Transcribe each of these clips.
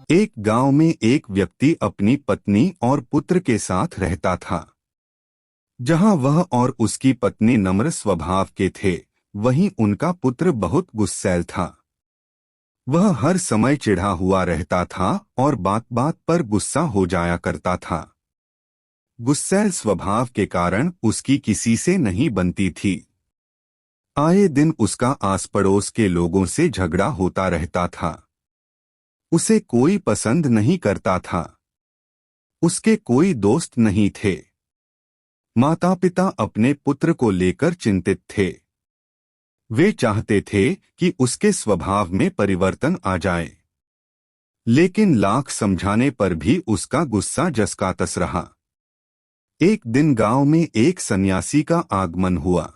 एक गांव में एक व्यक्ति अपनी पत्नी और पुत्र के साथ रहता था। जहां वह और उसकी पत्नी नम्र स्वभाव के थे, वहीं उनका पुत्र बहुत गुस्सैल था। वह हर समय चिढ़ा हुआ रहता था और बात बात पर गुस्सा हो जाया करता था। गुस्सैल स्वभाव के कारण उसकी किसी से नहीं बनती थी। आए दिन उसका आस पड़ोस के लोगों से झगड़ा होता रहता था। उसे कोई पसंद नहीं करता था। उसके कोई दोस्त नहीं थे। माता पिता अपने पुत्र को लेकर चिंतित थे। वे चाहते थे कि उसके स्वभाव में परिवर्तन आ जाए, लेकिन लाख समझाने पर भी उसका गुस्सा जस का तस रहा। एक दिन गांव में एक सन्यासी का आगमन हुआ।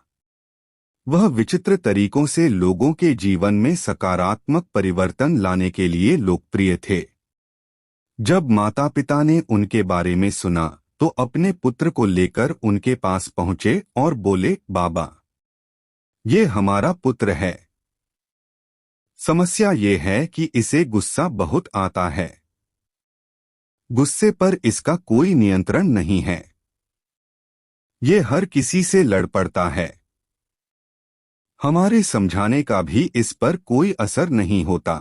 वह विचित्र तरीकों से लोगों के जीवन में सकारात्मक परिवर्तन लाने के लिए लोकप्रिय थे। जब माता पिता ने उनके बारे में सुना तो अपने पुत्र को लेकर उनके पास पहुंचे और बोले, बाबा, ये हमारा पुत्र है। समस्या ये है कि इसे गुस्सा बहुत आता है। गुस्से पर इसका कोई नियंत्रण नहीं है। ये हर किसी से लड़ पड़ता है। हमारे समझाने का भी इस पर कोई असर नहीं होता।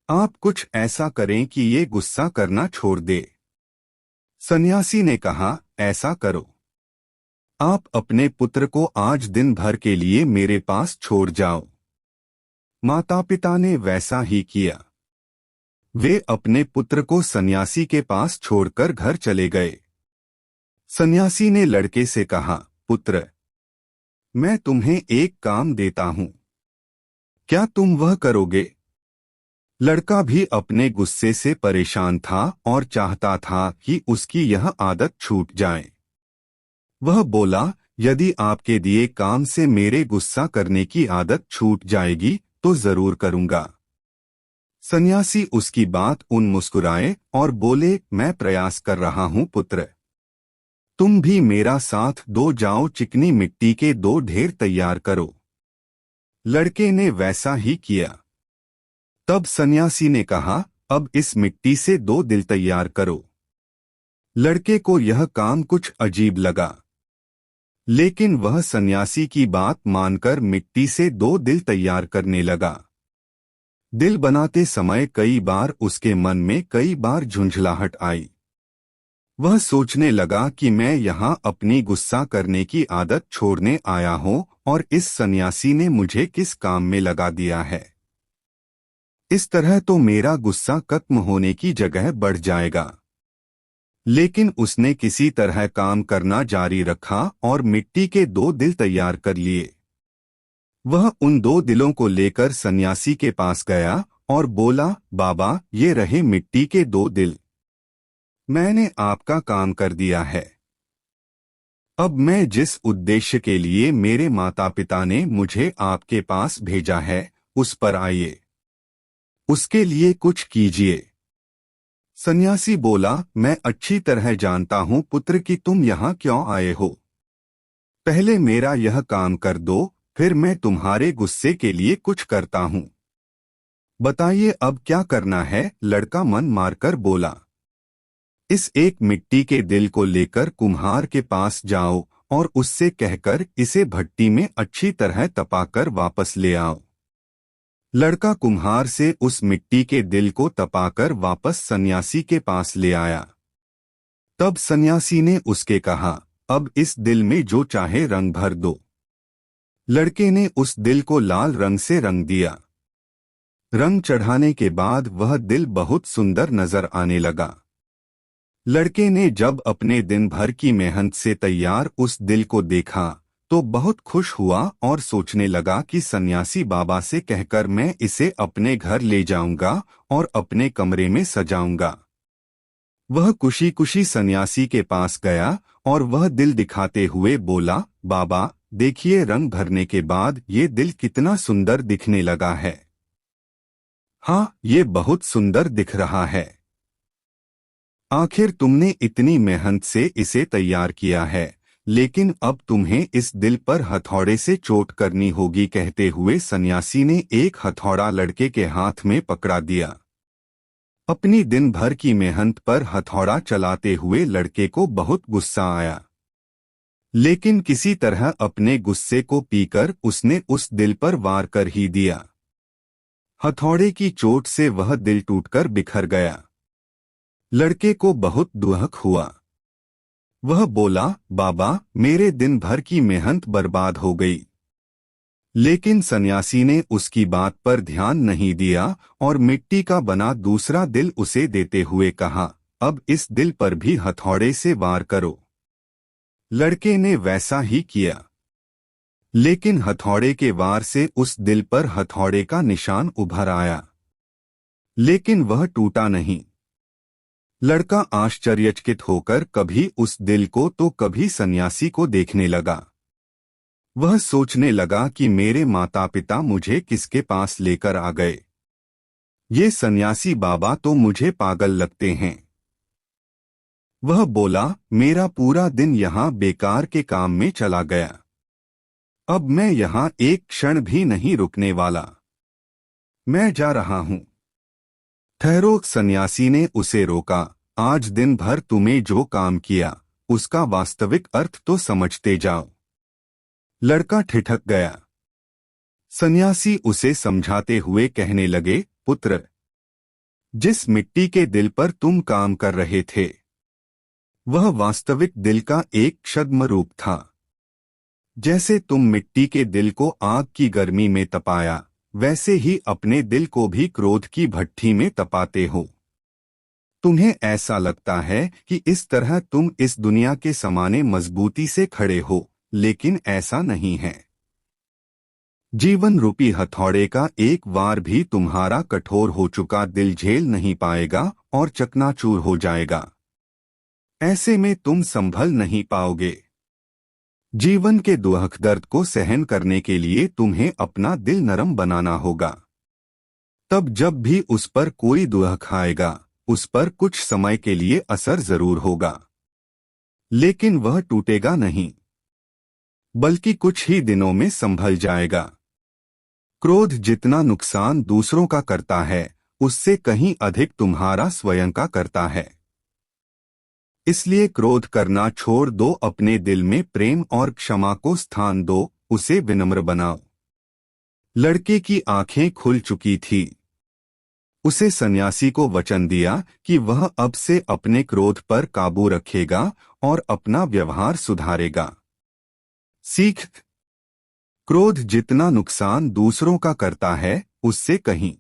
आप कुछ ऐसा करें कि ये गुस्सा करना छोड़ दे। सन्यासी ने कहा, ऐसा करो। आप अपने पुत्र को आज दिन भर के लिए मेरे पास छोड़ जाओ। माता पिता ने वैसा ही किया। वे अपने पुत्र को सन्यासी के पास छोड़कर घर चले गए। सन्यासी ने लड़के से कहा, पुत्र, मैं तुम्हें एक काम देता हूं, क्या तुम वह करोगे? लड़का भी अपने गुस्से से परेशान था और चाहता था कि उसकी यह आदत छूट जाए। वह बोला, यदि आपके दिए काम से मेरे गुस्सा करने की आदत छूट जाएगी तो जरूर करूंगा। सन्यासी उसकी बात मुस्कुराए और बोले, मैं प्रयास कर रहा हूं पुत्र। तुम भी मेरा साथ दो, जाओ चिकनी मिट्टी के दो ढेर तैयार करो। लड़के ने वैसा ही किया। तब सन्यासी ने कहा, अब इस मिट्टी से दो दिल तैयार करो। लड़के को यह काम कुछ अजीब लगा, लेकिन वह सन्यासी की बात मानकर मिट्टी से दो दिल तैयार करने लगा। दिल बनाते समय कई बार उसके मन में कई बार झुंझलाहट आई। वह सोचने लगा कि मैं यहाँ अपनी गुस्सा करने की आदत छोड़ने आया हूँ और इस सन्यासी ने मुझे किस काम में लगा दिया है। इस तरह तो मेरा गुस्सा खत्म होने की जगह बढ़ जाएगा। लेकिन उसने किसी तरह काम करना जारी रखा और मिट्टी के दो दिल तैयार कर लिए। वह उन दो दिलों को लेकर सन्यासी के पास गया और बोला, बाबा, ये रहे मिट्टी के दो दिल। मैंने आपका काम कर दिया है। अब मैं जिस उद्देश्य के लिए मेरे माता पिता ने मुझे आपके पास भेजा है, उस पर आइए। उसके लिए कुछ कीजिए। सन्यासी बोला, मैं अच्छी तरह जानता हूं पुत्र कि तुम यहाँ क्यों आए हो। पहले मेरा यह काम कर दो, फिर मैं तुम्हारे गुस्से के लिए कुछ करता हूं। बताइए अब क्या करना है? लड़का मन मारकर बोला। इस एक मिट्टी के दिल को लेकर कुम्हार के पास जाओ और उससे कहकर इसे भट्टी में अच्छी तरह तपाकर वापस ले आओ। लड़का कुम्हार से उस मिट्टी के दिल को तपाकर वापस सन्यासी के पास ले आया। तब सन्यासी ने उसके कहा, अब इस दिल में जो चाहे रंग भर दो। लड़के ने उस दिल को लाल रंग से रंग दिया। रंग चढ़ाने के बाद वह दिल बहुत सुंदर नजर आने लगा। लड़के ने जब अपने दिन भर की मेहनत से तैयार उस दिल को देखा तो बहुत खुश हुआ और सोचने लगा कि सन्यासी बाबा से कहकर मैं इसे अपने घर ले जाऊंगा और अपने कमरे में सजाऊंगा। वह खुशी खुशी सन्यासी के पास गया और वह दिल दिखाते हुए बोला, बाबा, देखिए रंग भरने के बाद ये दिल कितना सुंदर दिखने लगा है। हाँ, ये बहुत सुंदर दिख रहा है। आखिर तुमने इतनी मेहनत से इसे तैयार किया है, लेकिन अब तुम्हें इस दिल पर हथौड़े से चोट करनी होगी। कहते हुए सन्यासी ने एक हथौड़ा लड़के के हाथ में पकड़ा दिया। अपनी दिन भर की मेहनत पर हथौड़ा चलाते हुए लड़के को बहुत गुस्सा आया, लेकिन किसी तरह अपने गुस्से को पीकर उसने उस दिल पर वार कर ही दिया। हथौड़े की चोट से वह दिल टूटकर बिखर गया। लड़के को बहुत दुख हुआ। वह बोला, बाबा, मेरे दिन भर की मेहनत बर्बाद हो गई। लेकिन सन्यासी ने उसकी बात पर ध्यान नहीं दिया और मिट्टी का बना दूसरा दिल उसे देते हुए कहा, अब इस दिल पर भी हथौड़े से वार करो। लड़के ने वैसा ही किया, लेकिन हथौड़े के वार से उस दिल पर हथौड़े का निशान उभर आया, लेकिन वह टूटा नहीं। लड़का आश्चर्यचकित होकर कभी उस दिल को तो कभी सन्यासी को देखने लगा। वह सोचने लगा कि मेरे माता पिता मुझे किसके पास लेकर आ गए। ये सन्यासी बाबा तो मुझे पागल लगते हैं। वह बोला, मेरा पूरा दिन यहाँ बेकार के काम में चला गया। अब मैं यहाँ एक क्षण भी नहीं रुकने वाला। मैं जा रहा हूँ। ठहरो, सन्यासी ने उसे रोका। आज दिन भर तुम्हें जो काम किया उसका वास्तविक अर्थ तो समझते जाओ। लड़का ठिठक गया। सन्यासी उसे समझाते हुए कहने लगे, पुत्र, जिस मिट्टी के दिल पर तुम काम कर रहे थे वह वास्तविक दिल का एक छद्म रूप था। जैसे तुम मिट्टी के दिल को आग की गर्मी में तपाया, वैसे ही अपने दिल को भी क्रोध की भट्ठी में तपाते हो। तुम्हें ऐसा लगता है कि इस तरह तुम इस दुनिया के समाने मजबूती से खड़े हो, लेकिन ऐसा नहीं है। जीवन रूपी हथौड़े का एक वार भी तुम्हारा कठोर हो चुका दिल झेल नहीं पाएगा और चकनाचूर हो जाएगा। ऐसे में तुम संभल नहीं पाओगे। जीवन के दुख दर्द को सहन करने के लिए तुम्हें अपना दिल नरम बनाना होगा। तब जब भी उस पर कोई दुख आएगा, उस पर कुछ समय के लिए असर जरूर होगा, लेकिन वह टूटेगा नहीं, बल्कि कुछ ही दिनों में संभल जाएगा। क्रोध जितना नुकसान दूसरों का करता है, उससे कहीं अधिक तुम्हारा स्वयं का करता है। इसलिए क्रोध करना छोड़ दो, अपने दिल में प्रेम और क्षमा को स्थान दो, उसे विनम्र बनाओ। लड़के की आंखें खुल चुकी थी। उसे सन्यासी को वचन दिया कि वह अब से अपने क्रोध पर काबू रखेगा और अपना व्यवहार सुधारेगा। सीख: क्रोध जितना नुकसान दूसरों का करता है, उससे कहीं